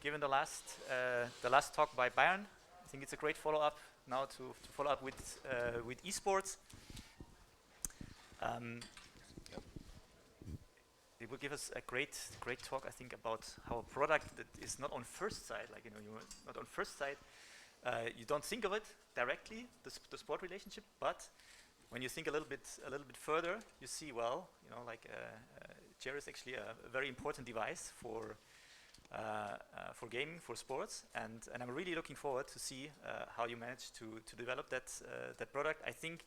given the last talk by Bayern, I think it's a great follow-up now to follow up with esports. It will give us a great talk, I think, about how a product that is not on first sight, like you're not on first sight, you don't think of it directly, the sport relationship, but when you think a little bit further, you see, well, like chair is actually a very important device for gaming, for sports, and I'm really looking forward to see how you manage to develop that product. I think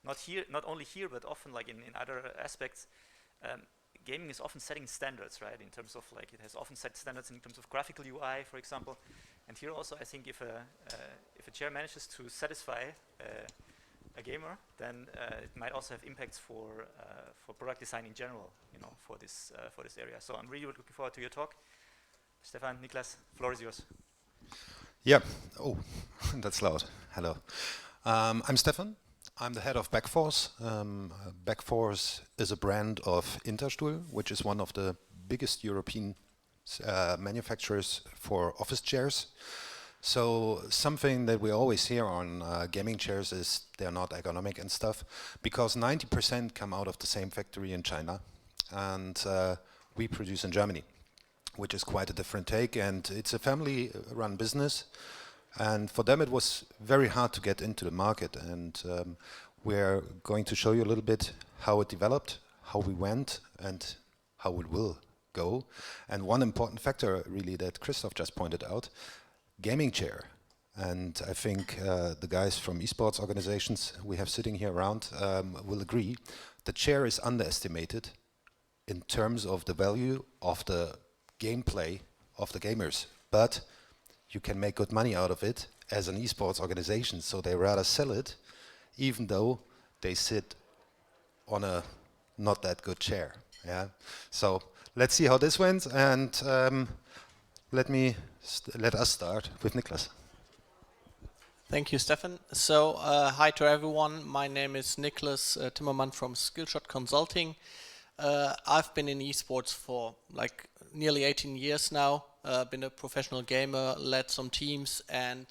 not only here, but often like in other aspects. Gaming is often setting standards, right? In terms of like, it has often set standards in terms of graphical UI, for example. And here also, I think if a chair manages to satisfy a gamer, then it might also have impacts for product design in general, for this area. So I'm really looking forward to your talk. Stefan, Niklas, floor is yours. Yeah. Oh, that's loud. Hello. I'm Stefan. I'm the head of Backforce. Backforce is a brand of Interstuhl, which is one of the biggest European manufacturers for office chairs. So something that we always hear on gaming chairs is they're not ergonomic and stuff, because 90% come out of the same factory in China, and we produce in Germany, which is quite a different take, and it's a family-run business. And for them, it was very hard to get into the market. And we're going to show you a little bit how it developed, how we went, and how it will go. And one important factor, really, that Christoph just pointed out, gaming chair. And I think the guys from esports organizations we have sitting here around will agree. The chair is underestimated in terms of the value of the gameplay of the gamers. But you can make good money out of it as an esports organization, so they rather sell it, even though they sit on a not that good chair. Yeah. So let's see how this went, and let us start with Niklas. Thank you, Stefan. So hi to everyone. My name is Niklas Timmermann from Skillshot Consulting. I've been in esports for like nearly 18 years now. Been a professional gamer, led some teams, and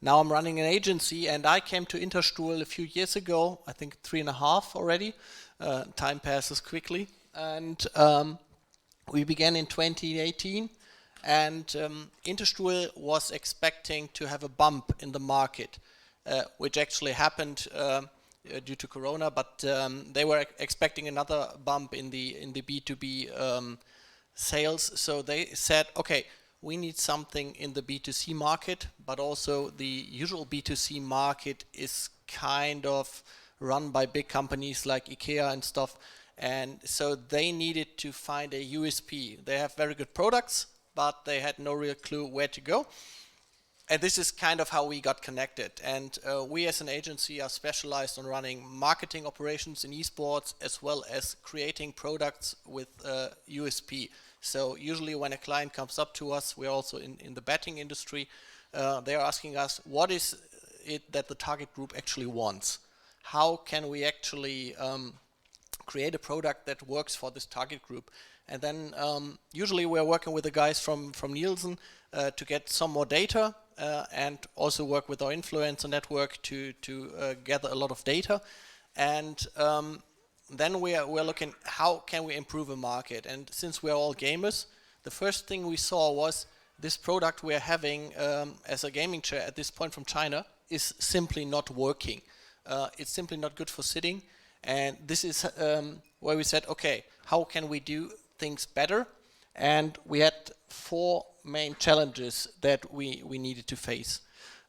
now I'm running an agency. And I came to Interstuhl a few years ago, I think 3.5 already. Time passes quickly. And we began in 2018. And Interstuhl was expecting to have a bump in the market, which actually happened due to Corona. But they were expecting another bump in the B2B sales. So they said, okay, we need something in the B2C market, but also the usual B2C market is kind of run by big companies like IKEA and stuff. And so they needed to find a USP. They have very good products, but they had no real clue where to go. And this is kind of how we got connected. And we as an agency are specialized on running marketing operations in esports, as well as creating products with USP. So usually when a client comes up to us, we're also in the betting industry, they're asking us, what is it that the target group actually wants? How can we actually create a product that works for this target group? And then usually we're working with the guys from Nielsen to get some more data and also work with our influencer network to gather a lot of data. And then we're looking, how can we improve a market? And since we're all gamers, the first thing we saw was this product we're having as a gaming chair at this point from China is simply not working. It's simply not good for sitting. And this is where we said, okay, how can we do things better? And we had 4 main challenges that we needed to face.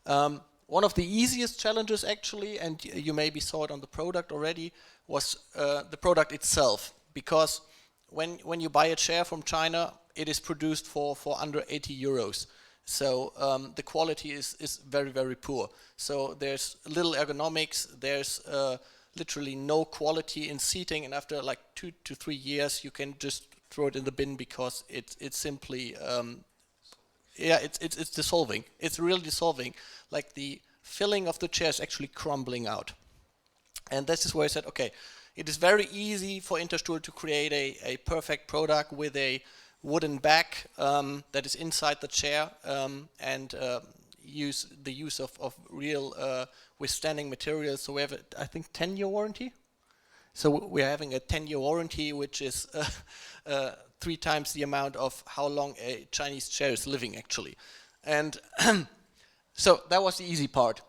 One of the easiest challenges actually, and you maybe saw it on the product already, was the product itself. Because when you buy a chair from China, it is produced for under 80 euros. So the quality is very, very poor. So there's little ergonomics, there's literally no quality in seating, and after like 2 to 3 years you can just throw it in the bin because it's simply it's dissolving. It's really dissolving. Like the filling of the chair is actually crumbling out. And this is where I said, okay, it is very easy for Interstuhl to create a perfect product with a wooden back that is inside the chair, and use the use of real withstanding materials. So we have, I think, 10-year warranty. So we're having a 10-year warranty, which is 3 times the amount of how long a Chinese chair is living, actually. And so that was the easy part.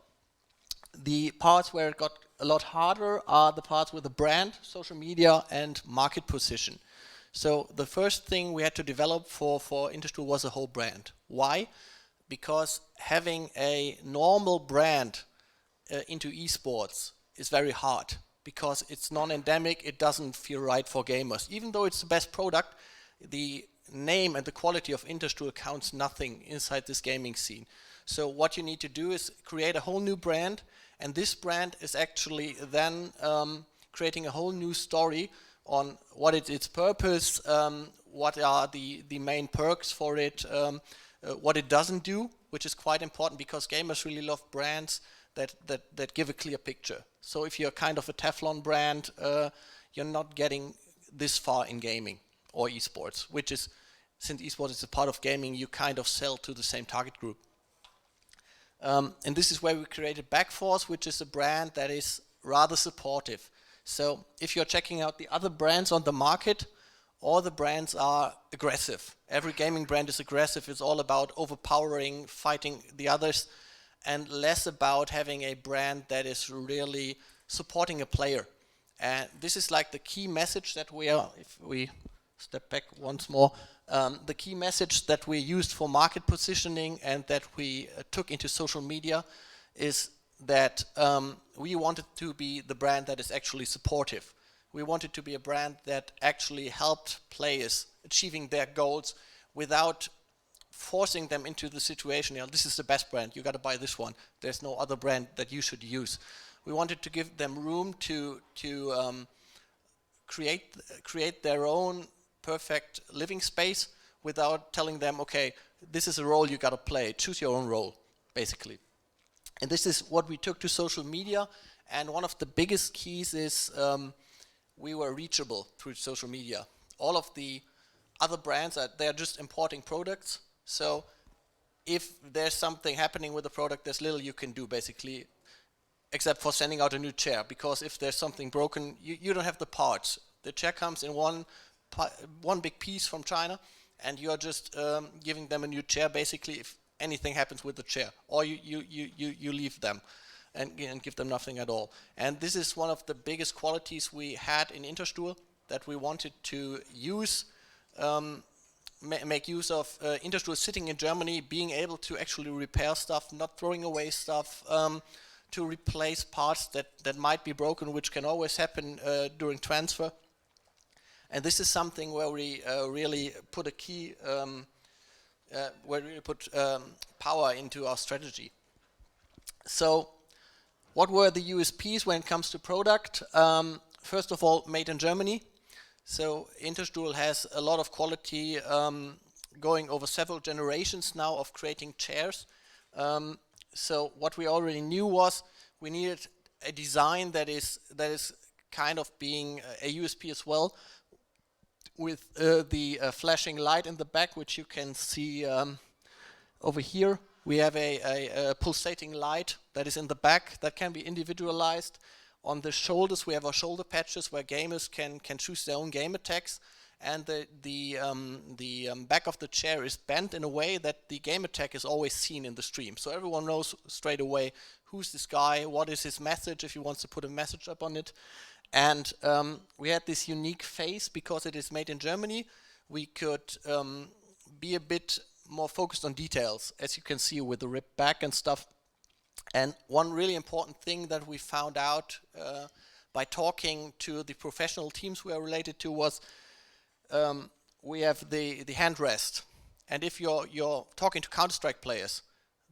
The parts where it got a lot harder are the parts with the brand, social media, and market position. So the first thing we had to develop for Interstuhl was a whole brand. Why? Because having a normal brand into esports is very hard, because it's non-endemic, it doesn't feel right for gamers. Even though it's the best product, the name and the quality of Interstuhl counts nothing inside this gaming scene. So what you need to do is create a whole new brand, and this brand is actually then creating a whole new story on what is its purpose, what are the main perks for it, what it doesn't do, which is quite important because gamers really love brands that give a clear picture. So if you're kind of a Teflon brand, you're not getting this far in gaming or esports, which is, since esports is a part of gaming, you kind of sell to the same target group. And this is where we created Backforce, which is a brand that is rather supportive. So if you're checking out the other brands on the market, all the brands are aggressive. Every gaming brand is aggressive. It's all about overpowering, fighting the others, and less about having a brand that is really supporting a player. And this is like the key message that we are, if we step back once more, the key message that we used for market positioning and that we took into social media is that we wanted to be the brand that is actually supportive. We wanted to be a brand that actually helped players achieving their goals without forcing them into the situation, you know, this is the best brand, you got to buy this one, there's no other brand that you should use. We wanted to give them room to create their own perfect living space without telling them, okay, this is a role you got to play, choose your own role, basically. And this is what we took to social media, and one of the biggest keys is we were reachable through social media. All of the other brands, they're just importing products, so if there's something happening with the product, there's little you can do, basically, except for sending out a new chair, because if there's something broken, you don't have the parts. The chair comes in one big piece from China, and you're just giving them a new chair, basically, if anything happens with the chair, or you leave them and give them nothing at all. And this is one of the biggest qualities we had in Interstuhl, that we wanted to use, make use of Interstuhl sitting in Germany, being able to actually repair stuff, not throwing away stuff, to replace parts that might be broken, which can always happen during transfer. And this is something where we really put a key, where we put power into our strategy. So what were the USPs when it comes to product? First of all, made in Germany. So Interstuhl has a lot of quality going over several generations now of creating chairs. So what we already knew was we needed a design that is kind of being a USP as well, with the flashing light in the back, which you can see over here. We have a pulsating light that is in the back that can be individualized. On the shoulders, we have our shoulder patches where gamers can choose their own game attacks, and the back of the chair is bent in a way that the game attack is always seen in the stream. So everyone knows straight away who's this guy, what is his message, if he wants to put a message up on it. And we had this unique face because it is made in Germany. We could be a bit more focused on details, as you can see with the ripped back and stuff. And one really important thing that we found out by talking to the professional teams we are related to was we have the handrest. And if you're talking to Counter-Strike players,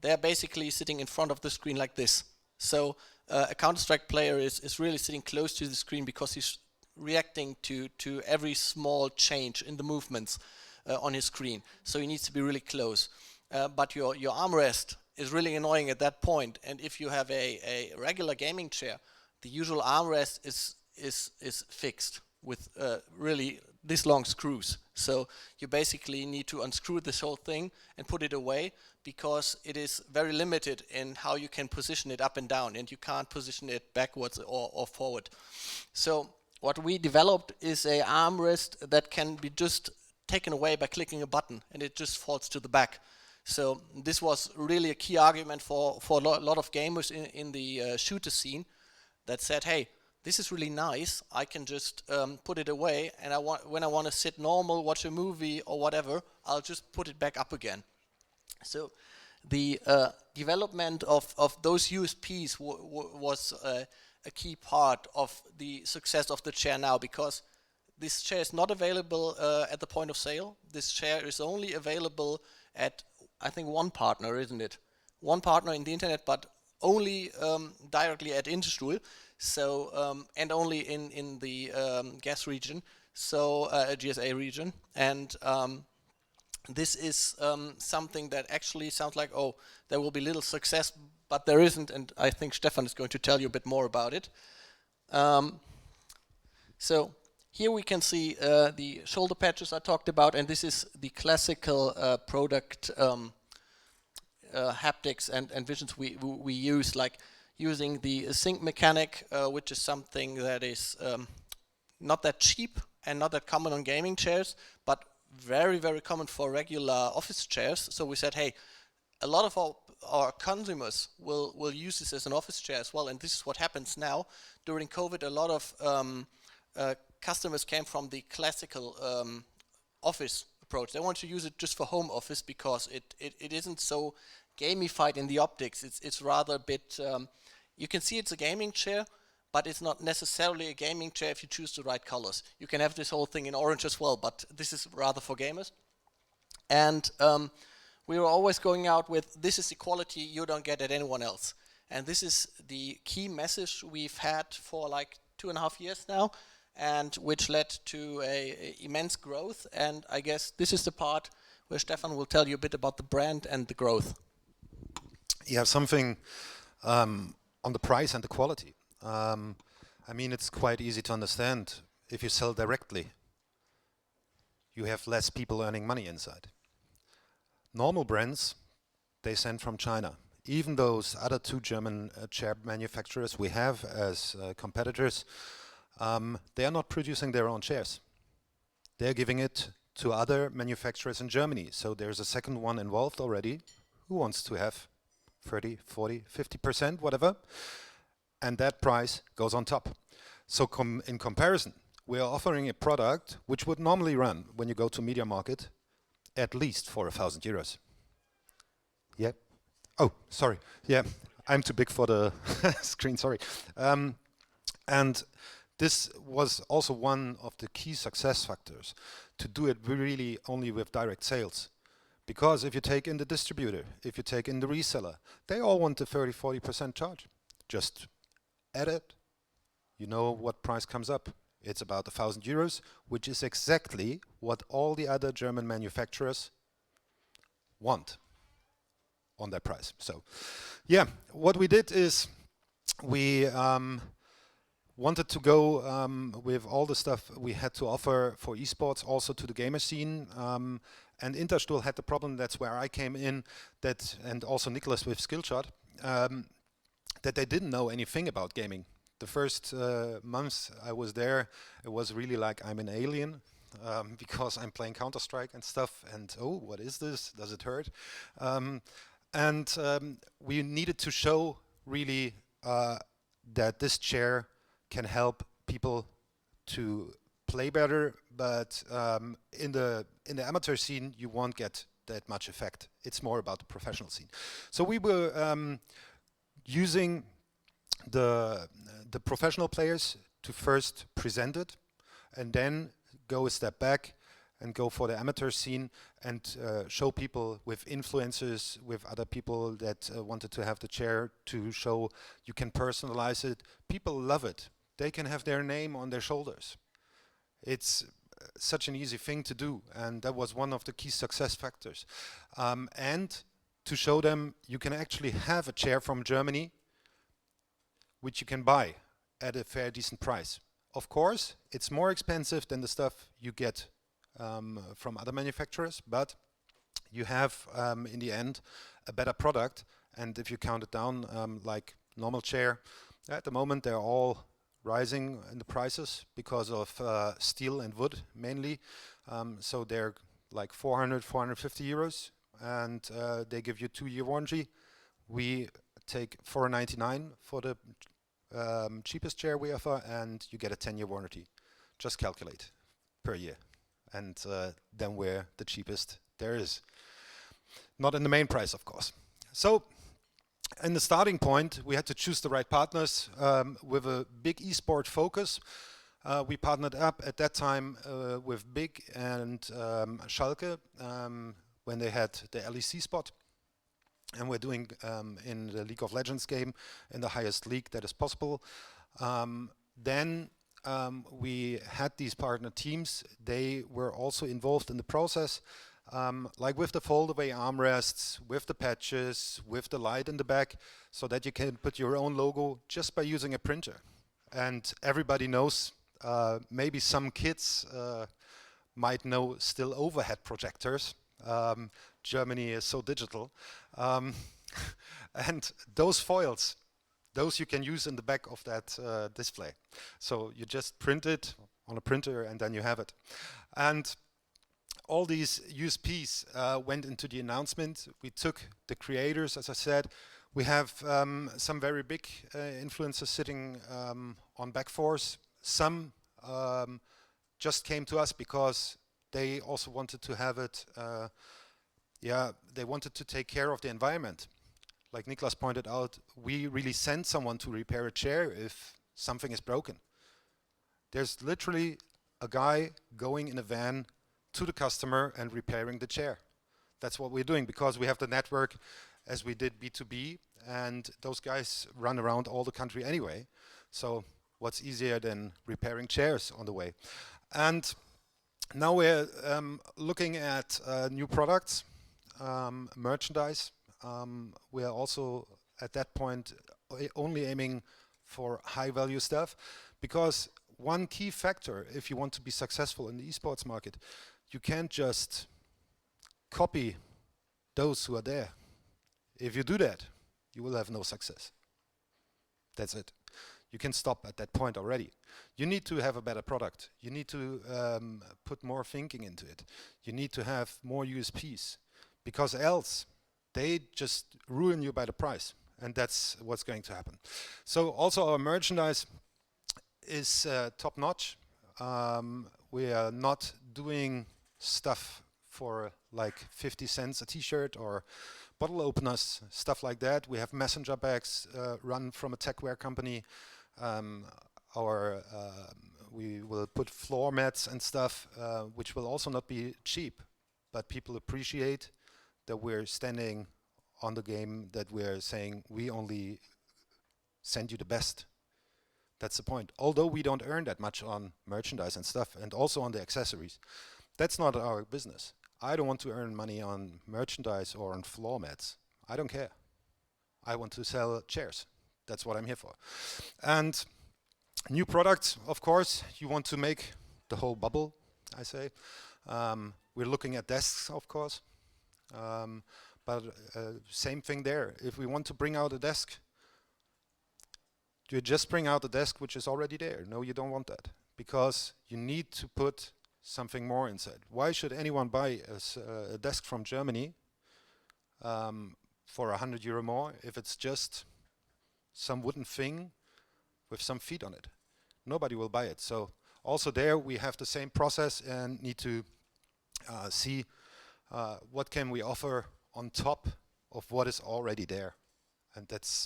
they're basically sitting in front of the screen like this. So a Counter-Strike player is really sitting close to the screen because he's reacting to every small change in the movements on his screen. So he needs to be really close. But your armrest is really annoying at that point. And if you have a regular gaming chair, the usual armrest is fixed with really this long screws. So you basically need to unscrew this whole thing and put it away, because it is very limited in how you can position it up and down, and you can't position it backwards or forward. So what we developed is a armrest that can be just taken away by clicking a button, and it just falls to the back. So this was really a key argument for a lot of gamers in the shooter scene, that said, hey, this is really nice. I can just put it away, and when I want to sit normal, watch a movie or whatever, I'll just put it back up again. So the development of those USPs was a key part of the success of the chair now, because this chair is not available at the point of sale. This chair is only available at, I think, one partner, isn't it? One partner in the internet, but only directly at Interstuhl. So and only in the GAS region, so GSA region, and this is something that actually sounds like, oh, there will be little success, but there isn't, and I think Stefan is going to tell you a bit more about it. So here we can see the shoulder patches I talked about, and this is the classical product haptics and visions we use, like using the sync mechanic, which is something that is not that cheap and not that common on gaming chairs, but very, very common for regular office chairs. So we said, hey, a lot of our consumers will use this as an office chair as well, and this is what happens now. During COVID, a lot of customers came from the classical office approach. They want to use it just for home office, because it isn't so gamified in the optics. It's rather a bit, you can see it's a gaming chair, but it's not necessarily a gaming chair if you choose the right colors. You can have this whole thing in orange as well, but this is rather for gamers. And we were always going out with, this is the quality you don't get at anyone else. And this is the key message we've had for like 2.5 years now, and which led to a immense growth. And I guess this is the part where Stefan will tell you a bit about the brand and the growth. Yeah, something on the price and the quality. I mean, it's quite easy to understand. If you sell directly, you have less people earning money inside. Normal brands, they send from China. Even those other 2 German chair manufacturers we have as competitors, they are not producing their own chairs. They're giving it to other manufacturers in Germany. So there's a second one involved already, who wants to have 30, 40, 50%, whatever, and that price goes on top. So in comparison, we are offering a product which would normally run, when you go to media market, at least for 1,000 euros. Yeah. Oh, sorry. Yeah, I'm too big for the screen, sorry. And this was also one of the key success factors, to do it really only with direct sales. Because if you take in the distributor, if you take in the reseller, they all want a 30, 40% charge. Just add it, you know what price comes up. It's about 1,000 euros, which is exactly what all the other German manufacturers want on their price. So yeah, what we did is we wanted to go with all the stuff we had to offer for esports also to the gamer scene. And Interstuhl had the problem, that's where I came in, that, and also Niklas with Skillshot, that they didn't know anything about gaming. The first months I was there, it was really like I'm an alien, because I'm playing Counter-Strike and stuff, and oh, what is this? Does it hurt? We needed to show really that this chair can help people to play better, but in the amateur scene you won't get that much effect. It's more about the professional scene. So we were using the professional players to first present it, and then go a step back and go for the amateur scene and show people with influencers, with other people that wanted to have the chair, to show you can personalize it. People love it. They can have their name on their shoulders. It's such an easy thing to do, and that was one of the key success factors. And to show them you can actually have a chair from Germany which you can buy at a fair, decent price. of course, it's more expensive than the stuff you get from other manufacturers, but you have, in the end, a better product. And if you count it down, like normal chair, at the moment they're all rising in the prices because of steel and wood mainly. So they're like 400, 450 euros, and they give you 2-year warranty. We take 499 for the cheapest chair we offer, and you get a 10-year warranty. Just calculate per year, and then we're the cheapest there is. Not in the main price, of course. So in the starting point, we had to choose the right partners with a big esport focus. We partnered up at that time with Big and Schalke when they had the LEC spot. And we're doing in the League of Legends game in the highest league that is possible. Then we had these partner teams. They were also involved in the process, like with the fold-away armrests, with the patches, with the light in the back, so that you can put your own logo just by using a printer. And everybody knows, maybe some kids might know still overhead projectors. Germany is so digital. And those foils, those you can use in the back of that display. So you just print it on a printer and then you have it. And all these USPs went into the announcement. We took the creators, as I said. We have some very big influencers sitting on Backforce. Some just came to us because they also wanted to have it, they wanted to take care of the environment. Like Niklas pointed out, we really send someone to repair a chair if something is broken. There's literally a guy going in a van to the customer and repairing the chair. That's what we're doing because we have the network as we did B2B, and those guys run around all the country anyway. So what's easier than repairing chairs on the way? And now we're looking at new products, merchandise. We are also at that point only aiming for high value stuff, because one key factor if you want to be successful in the esports market, you can't just copy those who are there. If you do that, you will have no success. That's it. You can stop at that point already. You need to have a better product. You need to put more thinking into it. You need to have more USPs, because else they just ruin you by the price, and that's what's going to happen. So also our merchandise is top notch. We are not doing stuff for like 50 cents a t-shirt or bottle openers, stuff like that. We have messenger bags run from a techwear company. We will put floor mats and stuff, which will also not be cheap, but people appreciate that we're standing on the game, that we're saying we only send you the best. That's the point. Although we don't earn that much on merchandise and stuff, and also on the accessories. That's not our business. I don't want to earn money on merchandise or on floor mats. I don't care. I want to sell chairs. That's what I'm here for. And new products, of course, you want to make the whole bubble, I say. We're looking at desks, of course. But same thing there. If we want to bring out a desk, do you just bring out a desk which is already there? No, you don't want that, because you need to put something more inside. Why should anyone buy a desk from Germany for 100 euro more if it's just some wooden thing with some feet on it? Nobody will buy it. So also there we have the same process and need to see what can we offer on top of what is already there. And that's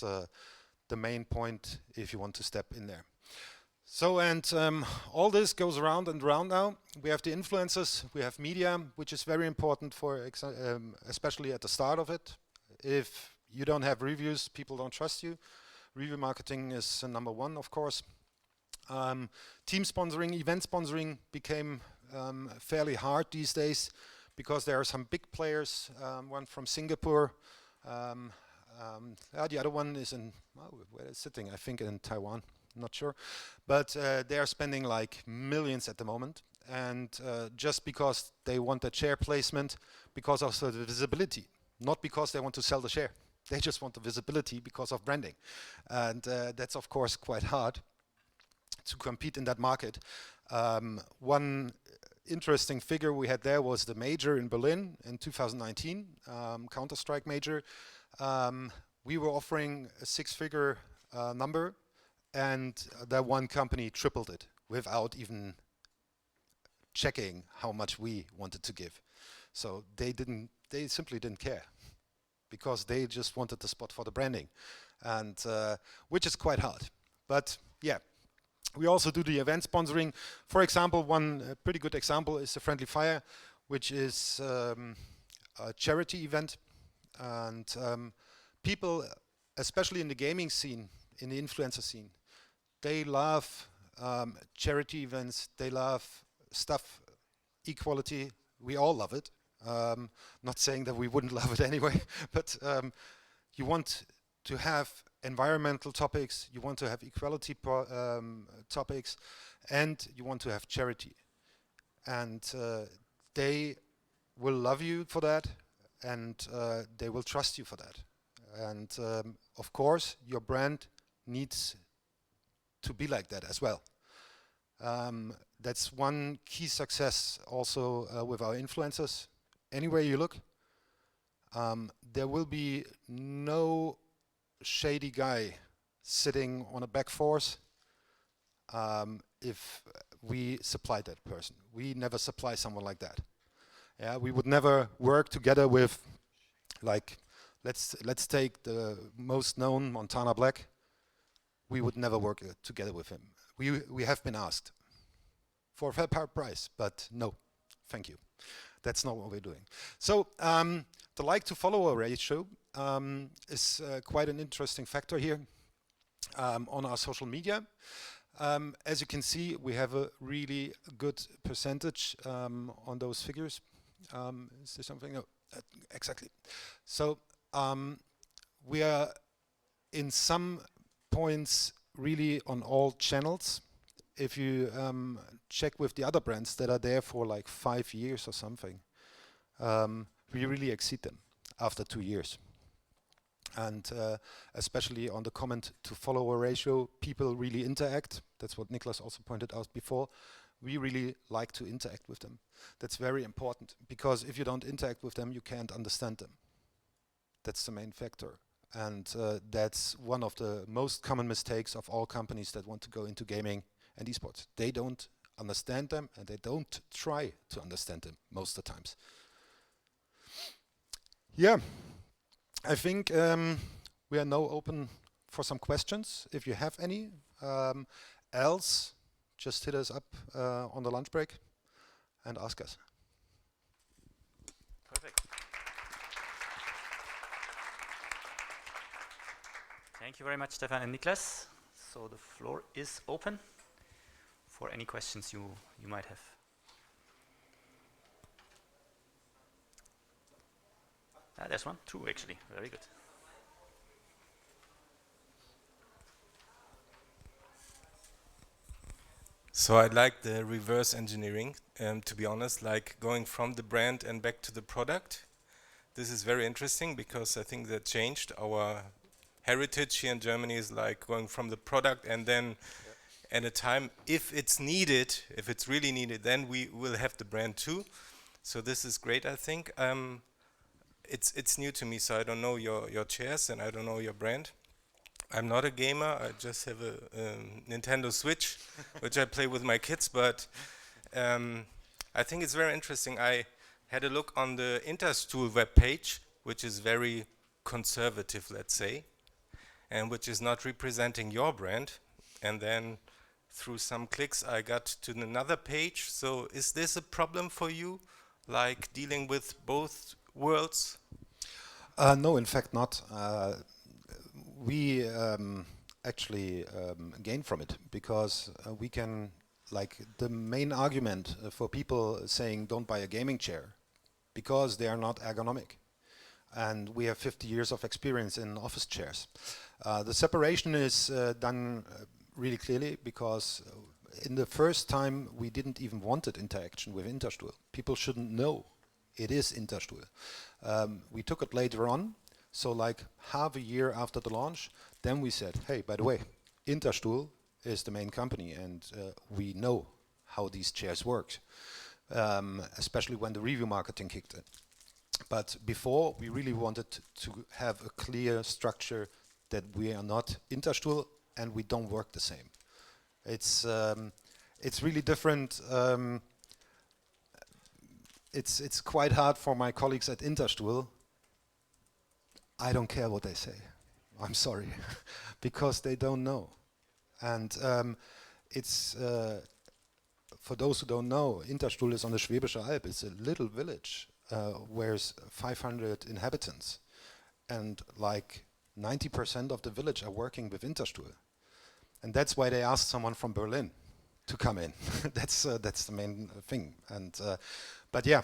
the main point if you want to step in there. So, and all this goes around and around now. We have the influencers, we have media, which is very important for, especially at the start of it. If you don't have reviews, people don't trust you. Review marketing is number one, of course. Team sponsoring, event sponsoring became fairly hard these days, because there are some big players, one from Singapore, the other one is in, where is sitting, I think in Taiwan. not sure. But they are spending like millions at the moment. And just because they want a chair placement, because of the visibility, not because they want to sell the share. They just want the visibility because of branding. And that's of course quite hard to compete in that market. One interesting figure we had there was the major in Berlin in 2019, Counter-Strike major. We were offering a 6-figure number, and that one company tripled it without even checking how much we wanted to give. So they simply didn't care, because they just wanted the spot for the branding, and which is quite hard. But yeah, we also do the event sponsoring. For example, one pretty good example is the Friendly Fire, which is a charity event, and people, especially in the gaming scene, in the influencer scene, they love charity events. They love stuff, equality. We all love it. Not saying that we wouldn't love it anyway, but you want to have environmental topics, you want to have equality topics, and you want to have charity. And they will love you for that, and they will trust you for that. And of course, your brand needs to be like that as well. That's one key success also with our influencers. Anywhere you look, there will be no shady guy sitting on a Backforce if we supply that person. We never supply someone like that. Yeah, we would never work together with, like, let's take the most known Montana Black. We would never work together with him. We have been asked for a fair price, but no, thank you. That's not what we're doing. So the like to follower ratio is quite an interesting factor here on our social media. As you can see, we have a really good percentage on those figures. Is there something? No, exactly. So we are in some points really on all channels. If you check with the other brands that are there for like 5 years or something, we really exceed them after 2 years. And especially on the comment to follower ratio, people really interact. That's what Niklas also pointed out before. We really like to interact with them. That's very important, because if you don't interact with them, you can't understand them. That's the main factor. And that's one of the most common mistakes of all companies that want to go into gaming and esports. They don't understand them, and they don't try to understand them most of the times. Yeah, I think we are now open for some questions, if you have any. Else, just hit us up on the lunch break and ask us. Perfect. Thank you very much, Stefan and Niklas. So the floor is open for any questions you might have. There's one, 2 actually, very good. So I like the reverse engineering, to be honest, like going from the brand and back to the product. This is very interesting, because I think that changed our heritage here in Germany, is like going from the product, and then at a time, if it's needed, if it's really needed, then we will have the brand too. So this is great, I think. It's new to me, so I don't know your chairs and I don't know your brand. I'm not a gamer, I just have a Nintendo Switch, which I play with my kids, but I think it's very interesting. I had a look on the Interstuhl webpage, which is very conservative, let's say, and which is not representing your brand. And then through some clicks I got to another page. So is this a problem for you, like dealing with both worlds? No, in fact not. We actually gain from it, because we can, like, the main argument for people saying don't buy a gaming chair, because they are not ergonomic. And we have 50 years of experience in office chairs. The separation is done really clearly because in the first time we didn't even wanted interaction with Interstuhl. People shouldn't know it is Interstuhl. We took it later on, so like half a year after the launch, then we said, hey, by the way, Interstuhl is the main company and we know how these chairs work, especially when the review marketing kicked in. But before, we really wanted to have a clear structure that we are not Interstuhl and we don't work the same. It's really different. It's quite hard for my colleagues at Interstuhl. I don't care what they say. I'm sorry, because they don't know. And it's for those who don't know, Interstuhl is on the Schwäbische Alb. It's a little village where there's 500 inhabitants, and like 90% of the village are working with Interstuhl, and that's why they asked someone from Berlin to come in. That's the main thing. And but yeah,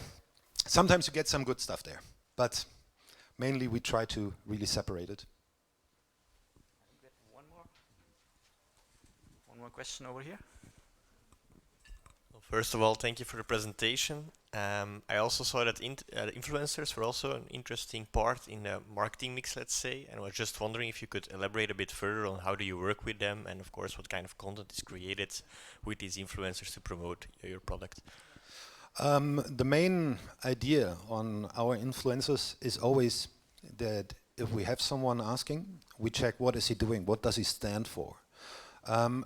sometimes you get some good stuff there, but mainly we try to really separate it. One more question over here. Well, first of all, thank you for the presentation. I also saw that influencers were also an interesting part in the marketing mix, let's say, and I was just wondering if you could elaborate a bit further on how do you work with them, and of course what kind of content is created with these influencers to promote your product. The main idea on our influencers is always that if we have someone asking, we check what is he doing, what does he stand for.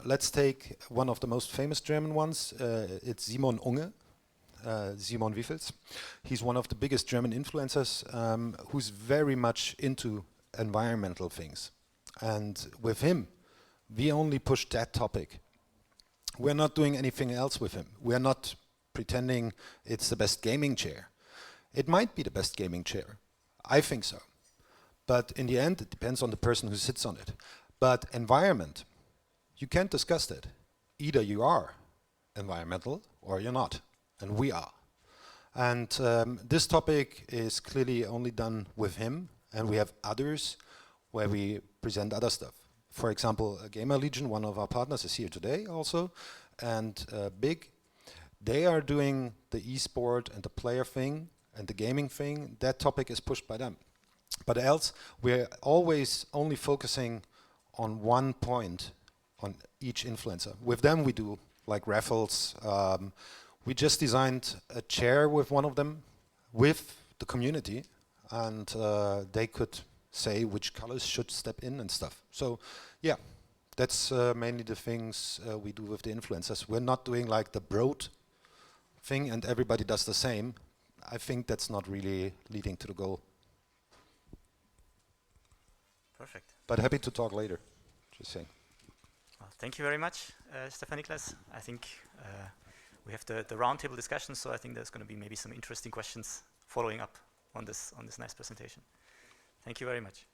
Let's take one of the most famous German ones. It's Simon Unge, Simon Wiefels. He's one of the biggest German influencers who's very much into environmental things. And with him, we only push that topic. We're not doing anything else with him. We're not pretending it's the best gaming chair. It might be the best gaming chair. I think so. But in the end, it depends on the person who sits on it. But environment, you can't discuss that. Either you are environmental or you're not, and we are. And this topic is clearly only done with him, and we have others where we present other stuff. For example, Gamer Legion, one of our partners, is here today also, and Big. They are doing the esport and the player thing and the gaming thing. That topic is pushed by them. But else, we're always only focusing on one point on each influencer. With them, we do like raffles. We just designed a chair with one of them, with the community, and they could say which colors should step in and stuff. So, yeah, that's mainly the things we do with the influencers. We're not doing like the broad thing and everybody does the same. I think that's not really leading to the goal. Perfect. But happy to talk later, just saying. Well, thank you very much, Stefan, Niklas. I think we have the roundtable discussion, so I think there's going to be maybe some interesting questions following up on this nice presentation. Thank you very much.